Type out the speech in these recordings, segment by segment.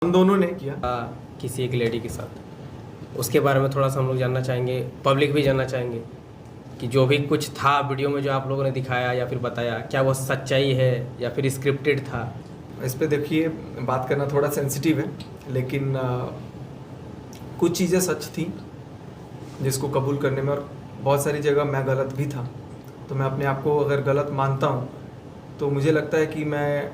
हम दोनों ने किया किसी एक लेडी के साथ, उसके बारे में थोड़ा सा हम लोग जानना चाहेंगे, पब्लिक भी जानना चाहेंगे कि जो भी कुछ था वीडियो में जो आप लोगों ने दिखाया या फिर बताया, क्या वो सच्चाई है या फिर स्क्रिप्टेड था। इस पे देखिए, बात करना थोड़ा सेंसिटिव है, लेकिन कुछ चीज़ें सच थी जिसको कबूल करने में, और बहुत सारी जगह मैं गलत भी था। तो मैं अपने आप को अगर गलत मानता हूँ तो मुझे लगता है कि मैं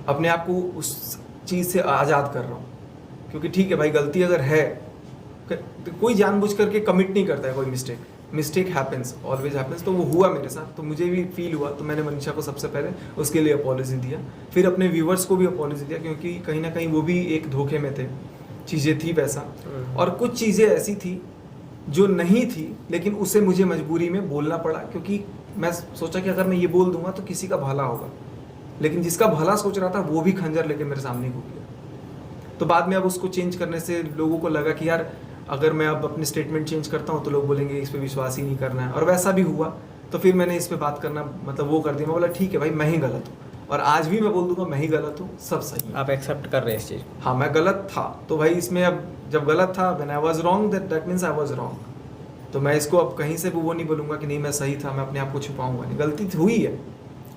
अपने आप को उस चीज़ से आज़ाद कर रहा हूँ। क्योंकि ठीक है भाई, गलती अगर है तो कोई जानबूझ करके कमिट नहीं करता है कोई मिस्टेक हैपेंस, ऑलवेज हैपेंस। तो वो हुआ मेरे साथ, तो मुझे भी फील हुआ, तो मैंने मनीषा को सबसे पहले उसके लिए अपॉलॉजी दिया, फिर अपने व्यूवर्स को भी अपॉलॉजी दिया, क्योंकि कहीं ना कहीं वो भी एक धोखे में थे, चीज़ें थी वैसा, और कुछ चीज़ें ऐसी थी जो नहीं थी, लेकिन उसे मुझे मजबूरी में बोलना पड़ा, क्योंकि मैं सोचा कि अगर मैं ये बोल दूंगा तो किसी का भला होगा। लेकिन जिसका भला सोच रहा था वो भी खंजर लेके मेरे सामने घूम गया। तो बाद में अब उसको चेंज करने से लोगों को लगा कि यार अगर मैं अब अपने स्टेटमेंट चेंज करता हूँ तो लोग बोलेंगे इस पर विश्वास ही नहीं करना है, और वैसा भी हुआ। तो फिर मैंने इस पर बात करना मतलब वो कर दिया। मैं बोला ठीक है भाई, मैं ही गलत हूँ, और आज भी मैं बोल दूंगा मैं ही गलत हूँ, सब सही है। आप एक्सेप्ट कर रहे हैं इस चीज़? हाँ, मैं गलत था, तो भाई इसमें अब जब गलत था, when I was wrong, that means I was wrong. तो मैं इसको अब कहीं से भी वो नहीं बोलूँगा कि नहीं मैं सही था, मैं अपने आप को छुपाऊंगा नहीं।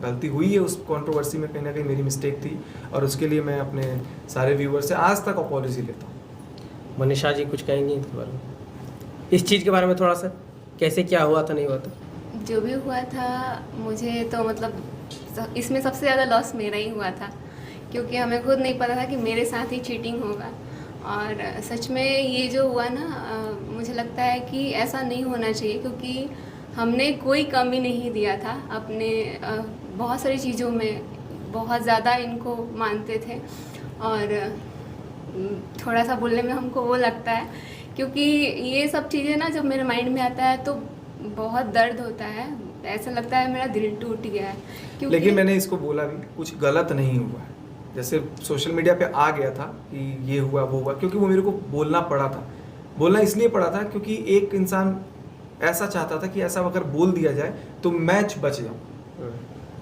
गलती हुई है, उस कंट्रोवर्सी में कहीं ना कहीं मेरी मिस्टेक थी, और उसके लिए मैं अपने सारे व्यूअर से आज तक अपॉलॉजी लेता हूँ। मनीषा जी कुछ कहेंगी इस बारे में, इस चीज़ के बारे में थोड़ा सा, कैसे क्या हुआ था, नहीं हुआ था? जो भी हुआ था, मुझे तो मतलब इसमें सबसे ज़्यादा लॉस मेरा ही हुआ था, क्योंकि हमें खुद नहीं पता था कि मेरे साथ ही चीटिंग होगा। और सच में ये जो हुआ ना, मुझे लगता है कि ऐसा नहीं होना चाहिए, क्योंकि हमने कोई कमी नहीं दिया था अपने बहुत सारी चीज़ों में, बहुत ज़्यादा इनको मानते थे। और थोड़ा सा बोलने में हमको वो लगता है, क्योंकि ये सब चीज़ें ना जब मेरे माइंड में आता है तो बहुत दर्द होता है, ऐसा लगता है मेरा दिल टूट गया है। लेकिन मैंने इसको बोला भी, कुछ गलत नहीं हुआ है। जैसे सोशल मीडिया पे आ गया था कि ये हुआ वो हुआ, क्योंकि वो मेरे को बोलना पड़ा था। बोलना इसलिए पड़ा था क्योंकि एक इंसान ऐसा चाहता था कि ऐसा अगर बोल दिया जाए तो मैच बच जाऊँ।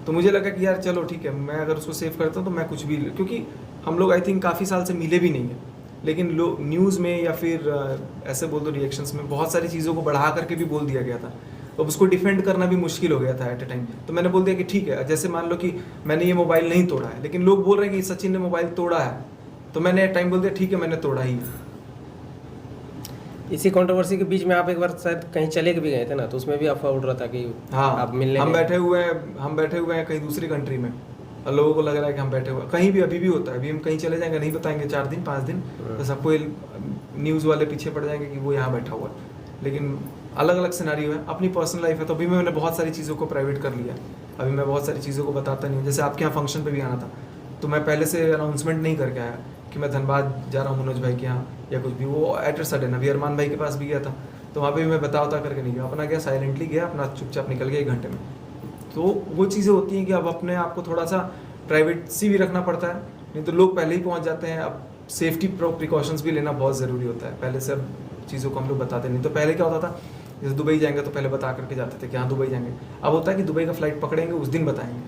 तो मुझे लगा कि यार चलो ठीक है, मैं अगर उसको सेव करता हूँ तो मैं कुछ भी, क्योंकि हम लोग आई थिंक काफ़ी साल से मिले भी नहीं हैं, लेकिन लोग न्यूज़ में या फिर ऐसे बोल दो रिएक्शंस में बहुत सारी चीज़ों को बढ़ा करके भी बोल दिया गया था। अब उसको डिफेंड करना भी मुश्किल हो गया था एट ए टाइम। तो मैंने बोल दिया कि ठीक है, जैसे मान लो कि मैंने ये मोबाइल नहीं तोड़ा है, लेकिन लोग बोल रहे हैं कि सचिन ने मोबाइल तोड़ा है, तो मैंने एट टाइम बोल दिया ठीक है, मैंने तोड़ा ही है। इसी कंट्रोवर्सी के बीच में आप एक बार शायद कहीं चले भी गए थे ना, तो उसमें भी अफवाह उड़ रहा था कि हाँ, आप मिलने हम बैठे हुए हैं कहीं दूसरी कंट्री में, और लोगों को लग रहा है कि हम बैठे हुए कहीं भी, अभी भी होता है, अभी हम कहीं चले जाएंगे नहीं बताएंगे 4 दिन 5 दिन, तो सबको न्यूज़ वाले पीछे पड़ जाएंगे कि वो यहाँ बैठा हुआ है। लेकिन अलग अलग सिनेरियो है, अपनी पर्सनल लाइफ है। तो अभी मैंने बहुत सारी चीज़ों को प्राइवेट कर लिया, अभी मैं बहुत सारी चीज़ों को बताता नहीं हूँ। जैसे आपके यहाँ फंक्शन पे भी आना था, तो मैं पहले से अनाउंसमेंट नहीं करके आया कि मैं धनबाद जा रहा हूँ मनोज भाई के यहाँ या कुछ भी। वो एट ए सडन, अभी अरमान भाई के पास भी गया था, तो वहाँ पे भी मैं बता करके नहीं गया, अपना गया साइलेंटली गया, अपना चुपचाप निकल गया 1 घंटे में। तो वो चीज़ें होती हैं कि अब अपने आप को थोड़ा सा प्राइवेसी भी रखना पड़ता है, नहीं तो लोग पहले ही पहुँच जाते हैं। अब सेफ्टी प्रिकॉशंस भी लेना बहुत ज़रूरी होता है, पहले से अब चीज़ों को हम लोग बताते नहीं। तो पहले क्या होता था, जैसे दुबई जाएंगे तो पहले बता करके जाते थे कि हाँ दुबई जाएंगे। अब होता है कि दुबई का फ्लाइट पकड़ेंगे उस दिन बताएंगे,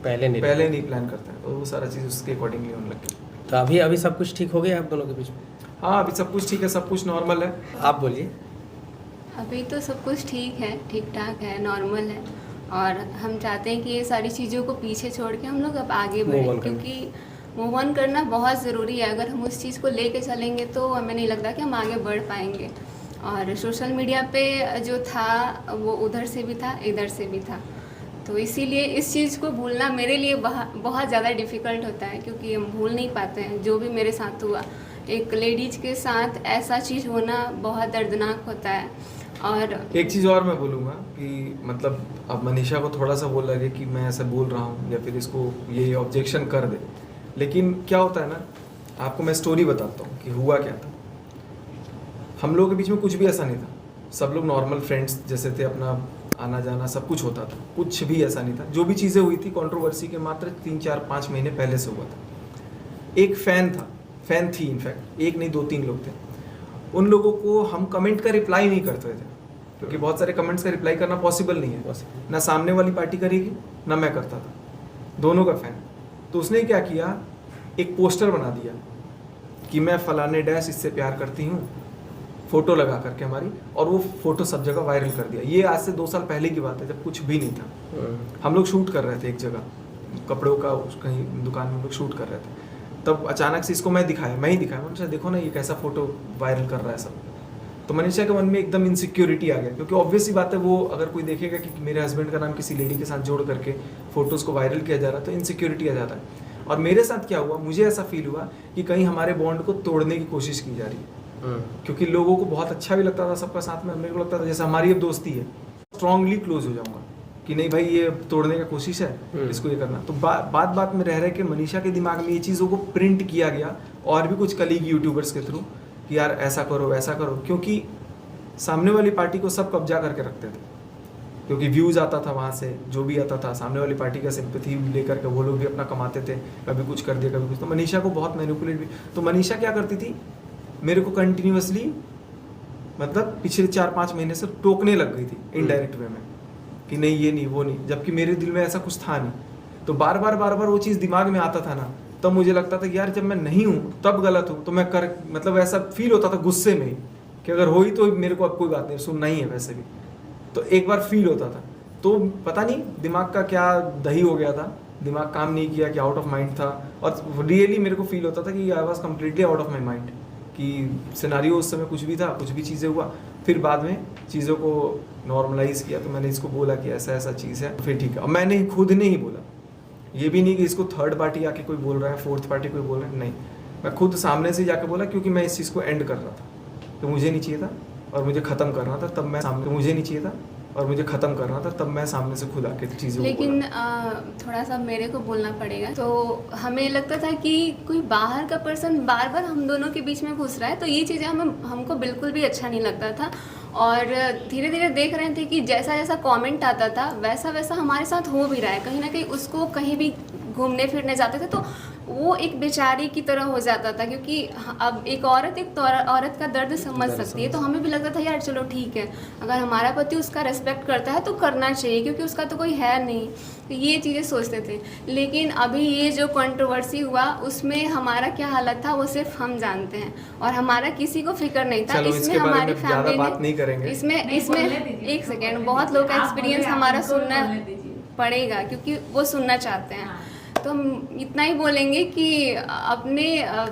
पहले नहीं प्लान करते हैं। तो वो सारा चीज़ उसके अकॉर्डिंगली होने लग गई। तो अभी सब कुछ ठीक हो गया आप दोनों के बीच में? हाँ, अभी सब कुछ ठीक है, सब कुछ नॉर्मल है। आप बोलिए। अभी तो सब कुछ ठीक है, ठीक ठाक है, नॉर्मल है। और हम चाहते हैं कि ये सारी चीज़ों को पीछे छोड़ के हम लोग अब आगे बढ़ें, क्योंकि मूव ऑन करना बहुत ज़रूरी है। अगर हम उस चीज़ को लेके चलेंगे तो हमें नहीं लगता कि हम आगे बढ़ पाएंगे। और सोशल मीडिया पे जो था वो उधर से भी था, इधर से भी था, तो इसीलिए इस चीज़ को भूलना मेरे लिए बहुत ज़्यादा डिफ़िकल्ट होता है, क्योंकि हम भूल नहीं पाते हैं जो भी मेरे साथ हुआ। एक लेडीज़ के साथ ऐसा चीज़ होना बहुत दर्दनाक होता है। और एक चीज़ और मैं बोलूँगा कि मतलब अब मनीषा को थोड़ा सा वो लगे कि मैं ऐसा बोल रहा हूँ या फिर इसको ये ऑब्जेक्शन कर दे, लेकिन क्या होता है ना, आपको मैं स्टोरी बताता हूँ कि हुआ क्या था। हम लोगों के बीच में कुछ भी ऐसा नहीं था, सब लोग नॉर्मल फ्रेंड्स जैसे थे, अपना आना जाना सब कुछ होता था, कुछ भी ऐसा नहीं था। जो भी चीज़ें हुई थी कंट्रोवर्सी के मात्र 3-4-5 महीने पहले से हुआ था। एक फैन थी, इनफैक्ट एक नहीं 2-3 लोग थे। उन लोगों को हम कमेंट का रिप्लाई नहीं करते थे, क्योंकि बहुत सारे कमेंट्स का रिप्लाई करना पॉसिबल नहीं है, ना सामने वाली पार्टी करेगी ना मैं करता था, दोनों का फैन। तो उसने क्या किया, एक पोस्टर बना दिया कि मैं फलाने डैश इससे प्यार करती हूँ, फ़ोटो लगा करके हमारी, और वो फ़ोटो सब जगह वायरल कर दिया। ये आज से 2 साल पहले की बात है, जब कुछ भी नहीं था। हम लोग शूट कर रहे थे एक जगह, कपड़ों का कहीं दुकान में हम लोग शूट कर रहे थे, तब अचानक से इसको मैं ही दिखाया, मैंने देखो ना ये कैसा फ़ोटो वायरल कर रहा है सब। तो मनीषा के मन में एकदम इनसिक्योरिटी आ गया, क्योंकि ऑब्वियस ही बात है, वो अगर कोई देखेगा कि मेरे हस्बैंड का नाम किसी लेडी के साथ जोड़ करके फ़ोटोज़ को वायरल किया जा रहा है, तो इनसिक्योरिटी आ जाता है। और मेरे साथ क्या हुआ, मुझे ऐसा फील हुआ कि कहीं हमारे बॉन्ड को तोड़ने की कोशिश की जा रही है, क्योंकि लोगों को बहुत अच्छा भी लगता था सबका साथ में। मेरे को लगता था जैसे हमारी अब दोस्ती है, स्ट्रांगली क्लोज हो जाऊंगा कि नहीं भाई ये तोड़ने का कोशिश है, इसको ये करना। तो बात में रह के मनीषा के दिमाग में ये चीज़ों को प्रिंट किया गया, और भी कुछ कलीग यूट्यूबर्स के थ्रू, कि यार ऐसा करो वैसा करो, क्योंकि सामने वाली पार्टी को सब कब्जा करके रखते थे, क्योंकि व्यूज़ आता था वहाँ से, जो भी आता था सामने वाली पार्टी का सिंपैथी लेकर के वो लोग भी अपना कमाते थे, कभी कुछ कर दिया कभी कुछ। तो मनीषा को बहुत मैनिपुलेट भी, तो मनीषा क्या करती थी, मेरे को कंटिन्यूअसली मतलब पिछले 4-5 महीने से टोकने लग गई थी इनडायरेक्ट वे में, कि नहीं ये नहीं वो नहीं, जबकि मेरे दिल में ऐसा कुछ था नहीं। तो बार बार वो चीज़ दिमाग में आता था ना, तब मुझे लगता था कि यार जब मैं नहीं हूँ तब गलत हूँ, तो मैं कर मतलब ऐसा फील होता था गुस्से में ही कि अगर हो ही तो मेरे को अब कोई बात नहीं, सुनना ही है वैसे भी। तो एक बार फील होता था, तो पता नहीं दिमाग का क्या दही हो गया था, दिमाग काम नहीं किया कि आउट ऑफ माइंड था, और रियली मेरे को फील होता था कि I was completely out of my mind, कि सिनारियो उस समय कुछ भी था, कुछ भी चीज़ें हुआ। फिर बाद में चीज़ों को नॉर्मलाइज किया, तो मैंने इसको बोला कि ऐसा ऐसा चीज़ है, फिर ठीक है। और मैंने खुद ने ही बोला, ये भी नहीं कि इसको थर्ड पार्टी आके कोई बोल रहा है, फोर्थ पार्टी कोई बोल रहा है, नहीं, मैं खुद सामने से जाके बोला, क्योंकि मैं इस चीज़ को एंड कर रहा था, तो मुझे नहीं चाहिए था और मुझे ख़त्म करना था, तब मैं सामने, मुझे नहीं चाहिए था और मुझे ख़त्म करना था, तब मैं सामने से खुद आके चीज़ों को लेकिन थोड़ा सा मेरे को बोलना पड़ेगा। तो हमें लगता था कि कोई बाहर का पर्सन बार बार हम दोनों के बीच में घुस रहा है, तो ये चीज़ें हमको बिल्कुल भी अच्छा नहीं लगता था। और धीरे धीरे देख रहे थे कि जैसा जैसा कमेंट आता था वैसा वैसा हमारे साथ हो भी रहा है। कहीं ना कहीं उसको कहीं भी घूमने फिरने जाते थे तो वो एक बेचारी की तरह हो जाता था, क्योंकि अब एक औरत का दर्द समझ सकती है। तो हमें भी लगता था यार चलो ठीक है, अगर हमारा पति उसका रेस्पेक्ट करता है तो करना चाहिए, क्योंकि उसका तो कोई है नहीं। तो ये चीज़ें सोचते थे। लेकिन अभी ये जो कंट्रोवर्सी हुआ उसमें हमारा क्या हालत था वो सिर्फ हम जानते हैं, और हमारा किसी को फिक्र नहीं था। इसमें हमारी फैमिली ने इसमें एक सेकेंड, बहुत लोग का एक्सपीरियंस हमारा सुनना पड़ेगा, क्योंकि वो सुनना चाहते हैं। तो हम इतना ही बोलेंगे कि अपने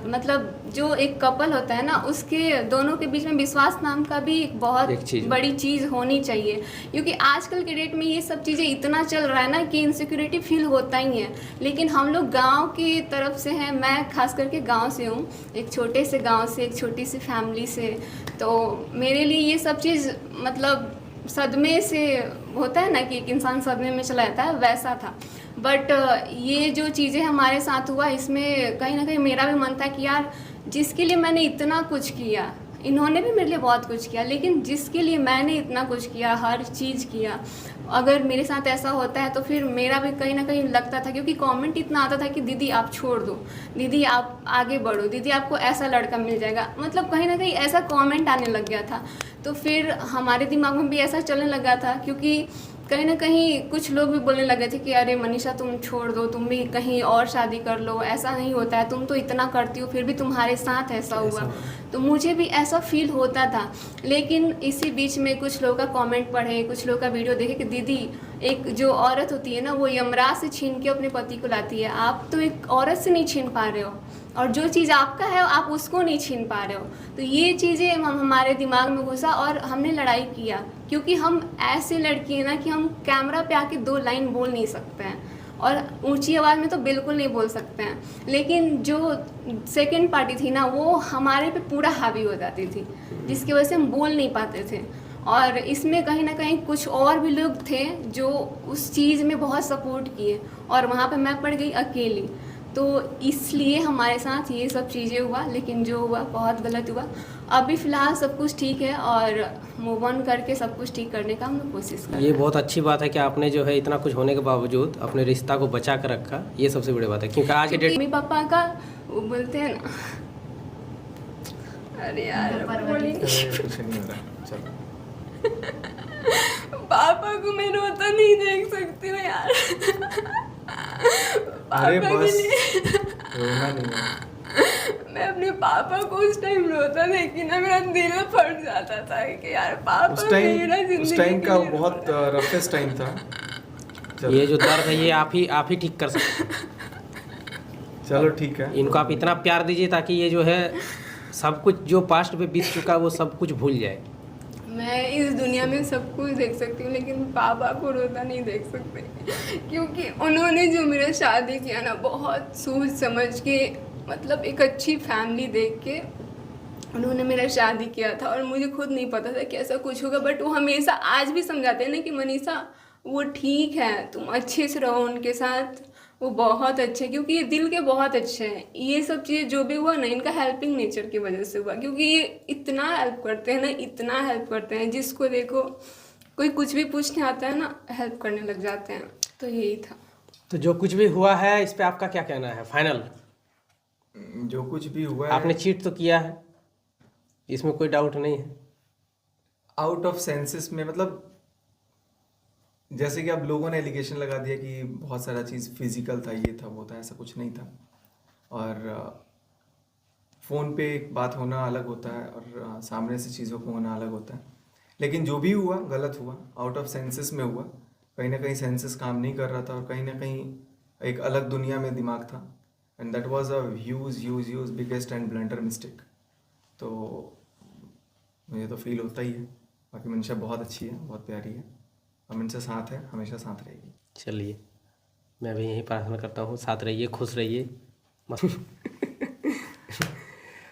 मतलब जो एक कपल होता है ना, उसके दोनों के बीच में विश्वास नाम का भी एक बहुत बड़ी चीज़ होनी चाहिए, क्योंकि आजकल के डेट में ये सब चीज़ें इतना चल रहा है ना कि इनसिक्योरिटी फील होता ही है। लेकिन हम लोग गांव की तरफ से हैं, मैं खास करके गांव से हूँ, एक छोटे से गांव से, एक छोटी सी फैमिली से। तो मेरे लिए ये सब चीज़ मतलब सदमे से होता है ना कि एक इंसान सदमे में चला जाता है, वैसा था। बट ये जो चीज़ें हमारे साथ हुआ, इसमें कहीं ना कहीं मेरा भी मन था कि यार जिसके लिए मैंने इतना कुछ किया, इन्होंने भी मेरे लिए बहुत कुछ किया, लेकिन जिसके लिए मैंने इतना कुछ किया, हर चीज़ किया, अगर मेरे साथ ऐसा होता है तो फिर मेरा भी कहीं ना कहीं लगता था। क्योंकि कमेंट इतना आता था कि दीदी आप छोड़ दो, दीदी आप आगे बढ़ो, दीदी आपको ऐसा लड़का मिल जाएगा, मतलब कहीं ना कहीं ऐसा कमेंट आने लग गया था। तो फिर हमारे दिमाग में भी ऐसा चलने लगा था, क्योंकि कहीं ना कहीं कुछ लोग भी बोलने लगे थे कि अरे मनीषा तुम छोड़ दो, तुम भी कहीं और शादी कर लो, ऐसा नहीं होता है, तुम तो इतना करती हो फिर भी तुम्हारे साथ ऐसा हुआ। तो मुझे भी ऐसा फील होता था। लेकिन इसी बीच में कुछ लोगों का कमेंट पढ़े, कुछ लोगों का वीडियो देखे कि दीदी एक जो औरत होती है ना वो यमराज से छीन के अपने पति को लाती है, आप तो एक औरत से नहीं छीन पा रहे हो, और जो चीज़ आपका है आप उसको नहीं छीन पा रहे हो। तो ये चीज़ें हमारे दिमाग में घुसा और हमने लड़ाई किया, क्योंकि हम ऐसे लड़की हैं ना कि हम कैमरा पे आके 2 लाइन बोल नहीं सकते हैं, और ऊंची आवाज़ में तो बिल्कुल नहीं बोल सकते हैं। लेकिन जो सेकंड पार्टी थी ना वो हमारे पे पूरा हावी हो जाती थी, जिसकी वजह से हम बोल नहीं पाते थे। और इसमें कहीं ना कहीं कुछ और भी लोग थे जो उस चीज़ में बहुत सपोर्ट किए, और वहाँ पे मैं पड़ गई अकेली। तो इसलिए हमारे साथ ये सब चीज़ें हुआ, लेकिन जो हुआ बहुत गलत हुआ। अभी फ़िलहाल सब कुछ ठीक है और मूव ऑन करके सब कुछ ठीक करने का हम लोग कोशिश कर रहे हैं। ये बहुत अच्छी बात है कि आपने जो है इतना कुछ होने के बावजूद अपने रिश्ता को बचा कर रखा, ये सबसे बड़ी बात है। क्योंकि आज के डेट मम्मी पापा का वो बोलते हैं ना, अरे यार पापा को मैं रोता नहीं देख सकती हूँ यार। अरे बस रोना नहीं है। मैं अपने पापा को उस टाइम रोता था कि ना मेरा दिल फट जाता था कि यार पापा उस मेरा टाइम जिंदगी का के लिए बहुत रफेस्ट टाइम था। चलो ये जो दर्द है ये आप ही ठीक कर सकते हैं। चलो ठीक है। इनको आप इतना प्यार दीजिए ताकि ये जो है सब कुछ जो पास्ट पे बीत चुका है वो सब कुछ भूल जाए। मैं इस दुनिया में सब कुछ देख सकती हूँ लेकिन पापा को रोता नहीं देख सकते, क्योंकि उन्होंने जो मेरा शादी किया ना बहुत सोच समझ के, मतलब एक अच्छी फैमिली देख के उन्होंने मेरा शादी किया था। और मुझे खुद नहीं पता था कि ऐसा कुछ होगा, बट वो हमेशा आज भी समझाते हैं ना कि मनीषा वो ठीक है, तुम अच्छे से रहो उनके साथ, वो बहुत अच्छे, क्योंकि ये दिल के बहुत अच्छे हैं। ये सब चीज़ जो भी हुआ ना इनका हेल्पिंग नेचर की वजह से हुआ, क्योंकि ये इतना हेल्प करते हैं ना, इतना हेल्प करते हैं, जिसको देखो कोई कुछ भी पूछने आता है ना हेल्प करने लग जाते हैं। तो यही था। तो जो कुछ भी हुआ है इस पे आपका क्या कहना है फाइनल? जो कुछ भी हुआ है, आपने चीट तो किया है, इसमें कोई डाउट नहीं है। आउट ऑफ सेंसेस में, मतलब जैसे कि अब लोगों ने एलिगेशन लगा दिया कि बहुत सारा चीज़ फिजिकल था, ये था वो था, ऐसा कुछ नहीं था। और फ़ोन पे एक बात होना अलग होता है और सामने से चीज़ों को होना अलग होता है। लेकिन जो भी हुआ गलत हुआ, आउट ऑफ सेंसेस में हुआ। कहीं ना कहीं सेंसेस काम नहीं कर रहा था और कहीं ना कहीं एक अलग दुनिया में दिमाग था। And that was a huge biggest and blunder mistake. तो मुझे तो फील होता ही है। बाकी मनीषा बहुत अच्छी है, बहुत प्यारी है, हम इनसे साथ है, हमेशा साथ रहेगी। चलिए मैं भी यही प्रार्थना करता हूँ, साथ रहिए, खुश रहिए।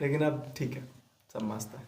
लेकिन अब ठीक है, सब मस्त है।